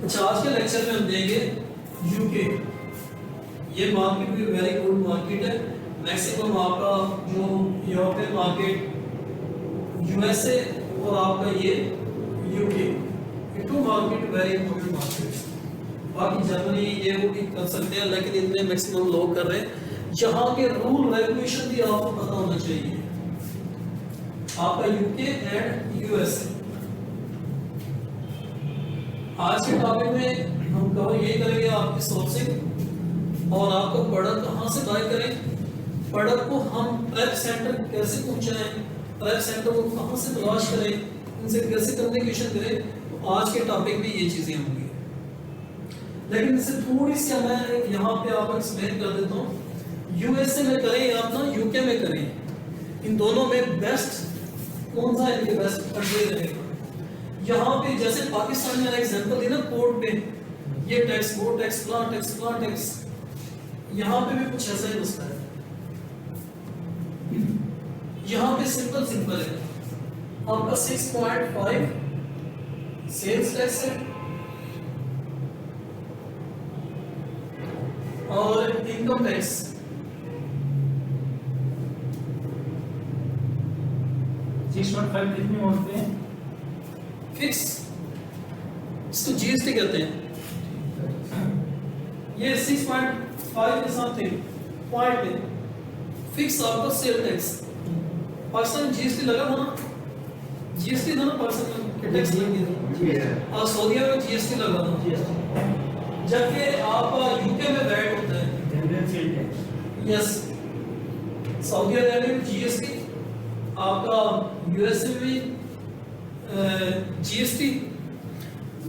अच्छा, आज के लेक्चर में हम देंगे यूके। ये मार्केट भी वेरी गुड मार्केट है। मैक्सिमम आपका जो यूरोपियन मार्केट, यूएसए और आपका ये यूके, ये too market very important market. बाकी जर्मनी ये वो भी कर सकते हैं, लेकिन इनमें मैक्सिमम लोग कर रहे हैं। यहाँ के रूल रेगुलेशन भी आपको पता होना चाहिए। आपका यूके एंड यूएसए। आज के टॉपिक में हम कवर यही करेंगे आपकी सोर्सिंग और आपको प्रोडक्ट कहाँ से बाय करें, प्रोडक्ट को हम प्रेप सेंटर कैसे पहुंचाएं, प्रेप सेंटर को कहाँ से तलाश करें, उनसे कैसे कम्युनिकेशन करें। तो आज के टॉपिक में ये चीजें होंगी, लेकिन इससे थोड़ी सी मैं यहाँ पे आपको एक्सप्लेन कर देता हूँ। यूएसए में करें या अपना यूके में करें, इन दोनों में बेस्ट कौन सा इनके बेस्ट कंट्री रहेगा। यहाँ पे जैसे पाकिस्तान में एग्जांपल दी ना, पोर्ट पे ये टैक्स, वो tax, plan tax, plan tax, यहाँ पे भी कुछ ऐसा ही मसला है। यहाँ पे सिंपल सिंपल है, आपका 6.5 सेल्स टैक्स है और इनकम टैक्स 6.5 कितने होते हैं? फिक्स, इसको जीएसटी कहते हैं। ये 6.5 के समथिंग पॉइंट है फिक्स आपका सेल टैक्स। पाकिस्तान जीएसटी लगा था ना, जीएसटी था ना पाकिस्तान में टैक्स लगी थी, और सऊदी में जीएसटी लगा था। जबकि आपका यूके में वैट होता है। यस, सऊदी अरब में जीएसटी, आपका यूएसए में भी जीएसटी,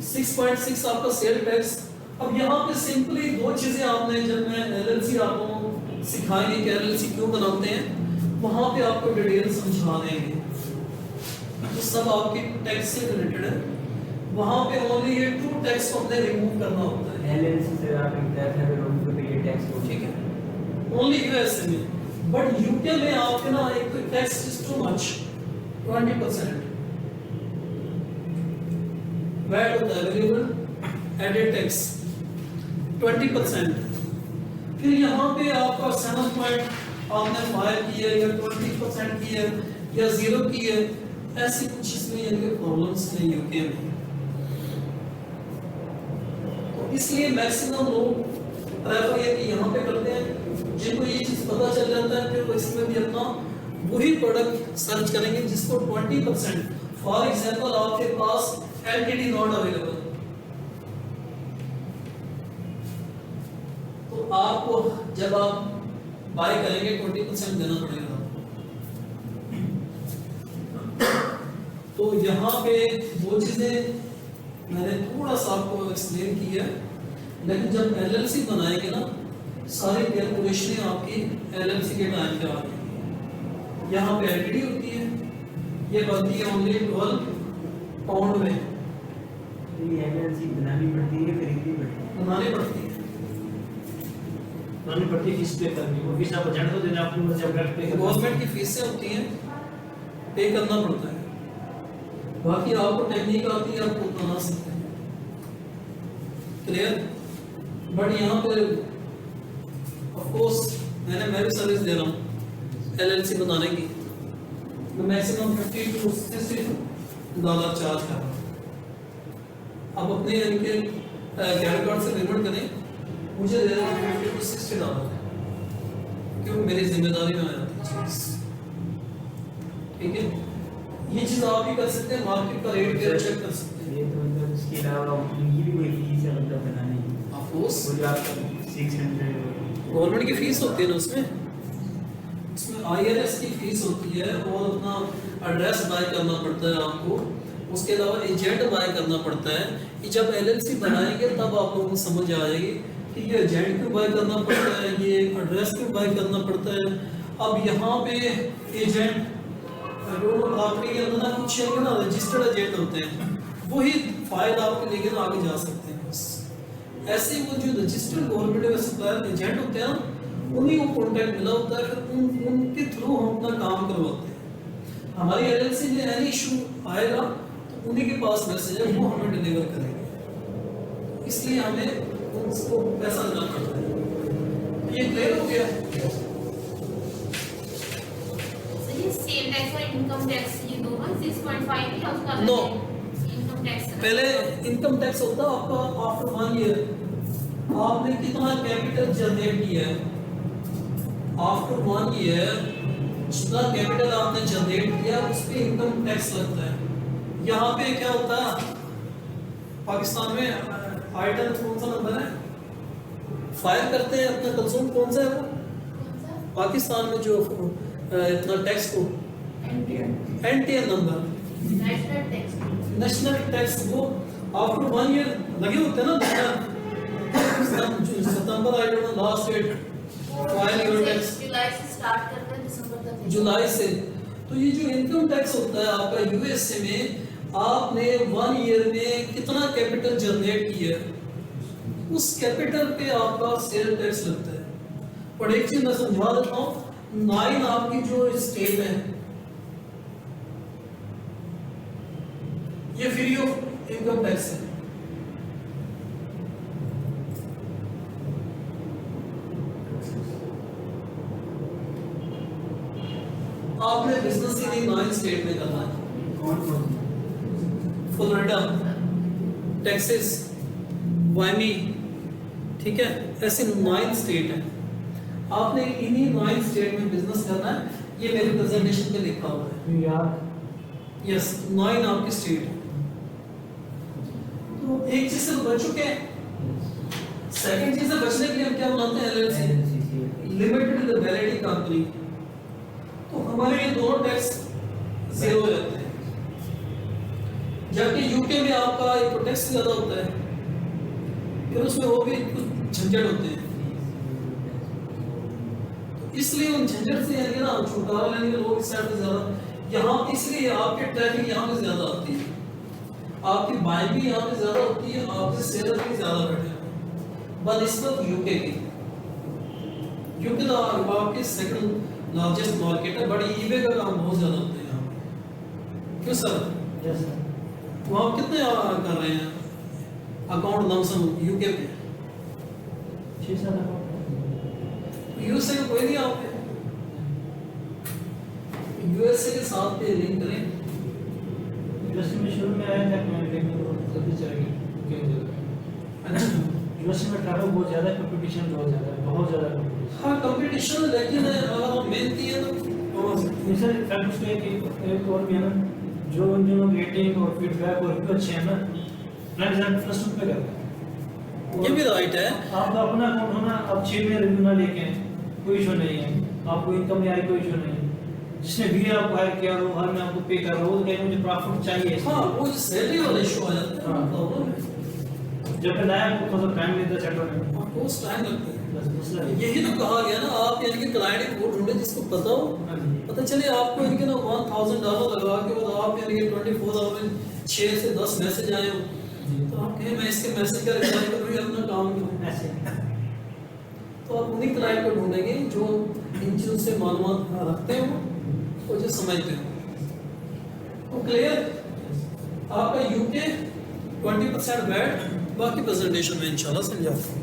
6.6 आपका सेल टैक्स। अब यहाँ पे सिंपली दो चीजें आपने, जब मैं एलएलसी आपको सिखाएंगे कि एलएलसी क्यों बनाते हैं, वहां पे आपको डिटेल समझा देंगे। तो सब आपकी टैक्स से रिलेटेड है। वहां पे ओनली ये टू टैक्स को अपने रिमूव करना होता है। एलएलसी से आप इंटर है फिर उनको पे ये टैक्स हो, ठीक है, ओनली यूएसए में। बट यूके में आपके ना एक तो tax is too much, 20% VAT होता है, वेरिएबल एडेड टैक्स 20%। फिर यहाँ पे आपका 7 आपने 5 की है या 20% की है या 0 की है, ऐसी कुछ इसमें इनके प्रॉब्लम्स नहीं यूके में। तो इसलिए मैक्सिमम लोग प्रेफर ये कि यहाँ पे करते हैं। जिनको ये चीज पता चल जाता है फिर वो इसमें भी अपना वही प्रोडक्ट सर्च करेंगे जिसको 20%, फॉर एग्जांपल आपके पास एलटीडी नॉट अवेलेबल, तो आपको जब आप बाय करेंगे 20% देना पड़ेगा। तो यहाँ पे वो चीजें मैंने थोड़ा सा आपको एक्सप्लेन किया, लेकिन जब एलएलसी बनाएंगे ना, सारी कैलकुलेशनें आपकी एलएलसी के टाइम पे आ जाएंगी। यहाँ पे एलटीडी होती है, ये बनती है ओनली 12 पाउंड में। ये एलएलसी बनानी पड़ती है, खरीदनी पड़ती है, बनानी पड़ती है। बनानी पड़ती है, फीस पे करनी, वो फीस आप एजेंट को देना, आपको जब पे करना, गवर्नमेंट की फीसें होती हैं, पे करना पड़ता है। बाकी आपको टेक्निक आती है, आपको बना सकते हैं, क्लियर। बट यहाँ पे ऑफ कोर्स मैं भी सर्विस दे रहा हूँ एलएलसी बनाने की, तो मैक्सिमम 50 to 60 डॉलर चार्ज कर रहा हूँ। अब अपने इनके क्रेडिट कार्ड से पेमेंट करें, मुझे दे देना 50 to 60 डॉलर, क्योंकि मेरी जिम्मेदारी में आ जाती है चीज। ठीक है, ये चीज आप भी कर सकते हैं, मार्केट का रेट भी चेक कर सकते हैं। ये तो मतलब इसके अलावा उनकी भी कोई फीस है मतलब बनाने की? ऑफ कोर्स वो जो आपका 600 गवर्नमेंट की फीस होती है ना, उसमें आईआरएस की फीस होती है और अपना एड्रेस बाय करना पड़ता है आपको। उसके अलावा एजेंट बाय करना पड़ता है। कि जब एलएलसी बनाएंगे तब आप लोगों को समझ आ जाएगी कि ये एजेंट क्यों बाय करना पड़ता है, ये एड्रेस क्यों बाय करना पड़ता है। अब यहाँ पे एजेंट आपके अंदर ना कुछ ना रजिस्टर्ड एजेंट होते हैं, वही फाइल आपके लेकर आगे जा सकते हैं। बस ऐसे वो जो रजिस्टर्ड गवर्नमेंट में सप्लायर एजेंट होते हैं ना, उन्हीं को कॉन्टैक्ट मिला होता है, फिर उनके थ्रू हम अपना काम करवाते हैं। हमारी एलएलसी में एनी इशू आएगा तो उन्हीं के पास मैसेज है, वो हमें डिलीवर करेंगे। इसलिए हमें उसको पैसा देना पड़ता है। ये क्लियर हो गया? So ये सेल टैक्स और इनकम टैक्स ये दोनों 6.5 है उसका No. इनकम टैक्स पहले इनकम टैक्स होता है आपका आफ्टर 1 ईयर आपने कितना कैपिटल जनरेट किया है। आफ्टर 1 ईयर जितना कैपिटल आपने जनरेट किया उस पे इनकम टैक्स लगता है। यहाँ पे क्या होता है पाकिस्तान में आइटम कौन सा नंबर है फाइल करते हैं अपना कंज्यूम कौन सा है वो पाकिस्तान में जो इतना टैक्स को NTN number national tax national tax वो आफ्टर 1 ईयर लगे होते हैं ना सितंबर I don't know last date file your tax जुलाई से स्टार्ट करते हैं दिसंबर तक जुलाई से। तो ये जो इनकम टैक्स होता है आपका यूएसए में आपने 1 ईयर में कितना कैपिटल जनरेट किया है उस कैपिटल पे आपका सेल टैक्स लगता है। और एक चीज मैं समझा देता हूँ 9 आपकी जो स्टेट है ये फ्री ऑफ इनकम टैक्स है। आपने बिजनेस ही 9 स्टेट में करना है कौन फ्लोरिडा टेक्सास वायमी ठीक है ऐसे 9 स्टेट है। आपने इन्हीं 9 स्टेट में बिजनेस करना है। ये मेरे प्रेजेंटेशन पे लिखा हुआ है न्यूयॉर्क यस 9 आपके स्टेट है। तो एक चीज से तो बच चुके हैं। सेकंड चीज से बचने के लिए हम क्या बनाते हैं एलएलसी लिमिटेड लायबिलिटी कंपनी। तो हमारे ये दोनों टैक्स जीरो हो जाते हैं जबकि यूके में आपका एक टैक्स ज्यादा होता है फिर उसमें वो भी कुछ झंझट होते हैं। तो इसलिए उन झंझट से यानी ना छुटकारा लेने के लोग इस साइड पे ज्यादा यहाँ इसलिए आपके ट्रैफिक यहाँ पे ज्यादा आती है आपकी बाइंग भी यहाँ पे ज्यादा होती है आपके सेलर भी ज्यादा बैठे हैं बनिस्बत यूके की। यूके तो आपके सेकंड लार्जेस्ट मार्केट है बट ईबे का काम बहुत ज्यादा होता है यहाँ पे। क्यों सर यस सर वहाँ कितने कर रहे हैं अकाउंट लमसम यूके में 6-7 यूएसए का कोई नहीं आप यूएसए के साथ पे लिंक करें। यूएसए में शुरू में आया था मैं लेकिन वो जल्दी चला गया यूएसए में ट्रैवल बहुत ज़्यादा कंपटीशन बहुत ज़्यादा है बहुत ज़्यादा कंपटीशन। हाँ कंपटीशन लेकिन अगर हम मेहनती है तो सर फैक्ट उसमें एक और भी है ना जो उन दोनों रेटिंग और फीडबैक और रिव्यू अच्छे हैं ना क्लाइंट ज़्यादा ट्रस्ट उन पे करता है। ये भी राइट है। आपका अपना अकाउंट होना आप 6 महीने रिव्यू ना लेके आए, कोई इशू नहीं है। आपको इनकम नहीं आ रही कोई इशू नहीं है। जिसने भी आपको हायर किया हो हर में आपको पे कर रहा हो तो कहीं मुझे प्रॉफिट चाहिए। हाँ वो जो सैलरी वाला इशू आ जाता है हाँ। प्रॉब्लम है जब मैं लाया आपको थोड़ा टाइम लेता है सेटल में आपको उस टाइम लगता है। बस दूसरा है। यही तो कहा गया ना आप यानी कि क्लाइंट को ढूंढे जिसको पता हो हाँ जी। पता चले आपको इनके ना $1000 लगा के बाद आप यानी कि 24 आवर में 6 से 10 मैसेज आए हो तो आप कहें मैं इसके मैसेज का रिप्लाई करूँ या अपना काम करूँ ऐसे तो आप उन्हीं क्लाइंट को ढूंढेंगे जो इन चीज़ों से मालूमात रखते हो और जो समझते हो। तो क्लियर आपका यूके 20% बैठ बाकी प्रेजेंटेशन में इंशाल्लाह समझाता हूँ।